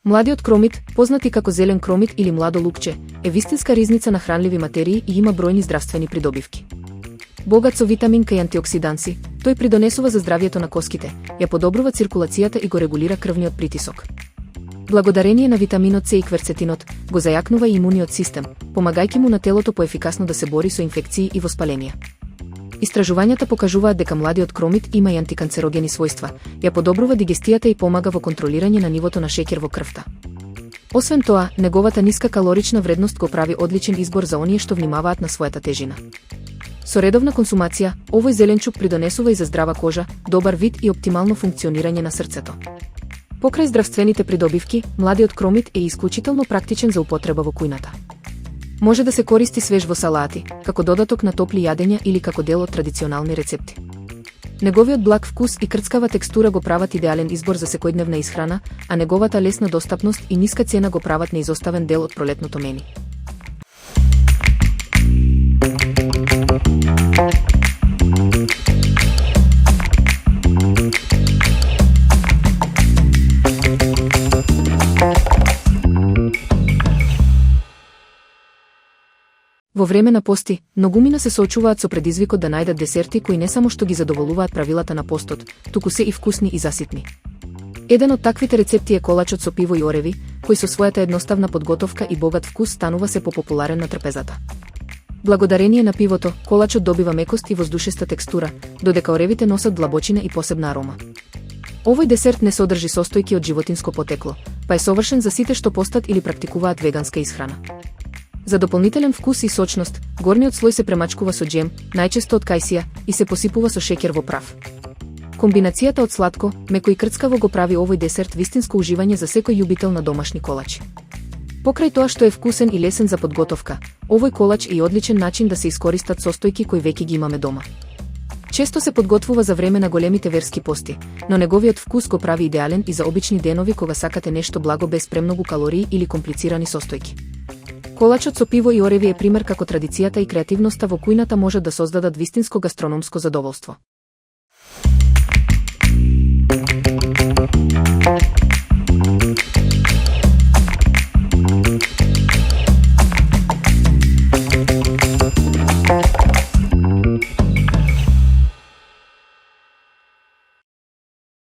Младиот кромит, познат и како зелен кромит или младо лукче, е вистинска ризница на хранливи материи и има бројни здравствени придобивки. Богат со витамин К и антиоксиданси, тој придонесува за здравието на коските, ја подобрува циркулацијата и го регулира крвниот притисок. Благодарение на витаминот С и кверцетинот, го зајакнува и имуниот систем, помагајќи му на телото поефикасно да се бори со инфекции и воспаленија. Истражувањата покажуваат дека младиот кромит има и антиканцерогени својства, ја подобрува дигестијата и помага во контролирање на нивото на шеќер во крвта. Освен тоа, неговата ниска калорична вредност го прави одличен избор за оние што внимаваат на својата тежина. Со редовна консумација, овој зеленчук придонесува и за здрава кожа, добар вид и оптимално функционирање на срцето. Покрај здравствените придобивки, младиот кромит е исклучително практичен за употреба во кујната. Може да се користи свеж во салати, како додаток на топли јадења или како дел од традиционални рецепти. Неговиот благ вкус и крцкава текстура го прават идеален избор за секојдневна исхрана, а неговата лесна достапност и ниска цена го прават неизоставен дел од пролетното мени. Во време на пости, многумина се соочуваат со предизвикот да најдат десерти кои не само што ги задоволуваат правилата на постот, туку се и вкусни и заситни. Еден од таквите рецепти е колачот со пиво и ореви, кој со својата едноставна подготовка и богат вкус станува се попопуларен на трпезата. Благодарение на пивото, колачот добива мекост и воздушеста текстура, додека оревите носат длабочина и посебна арома. Овој десерт не содржи состојки од животинско потекло, па е совршен за сите што постат или практикуваат веганска исхрана. За дополнителен вкус и сочност, горниот слој се премачкува со джем, најчесто од кајсија, и се посипува со шеќер во прав. Комбинацијата од сладко, меко и крцкаво го прави овој десерт вистинско уживање за секој љубител на домашни колачи. Покрај тоа што е вкусен и лесен за подготовка, овој колач е и одличен начин да се искористат состојки кои веќе ги имаме дома. Често се подготвува за време на големите верски пости, но неговиот вкус го прави идеален и за обични денови кога сакате нешто благо без премногу калории или комплицирани состојки. Колачот со пиво и ореви е пример како традицијата и креативноста во кујната можат да создадат вистинско гастрономско задоволство.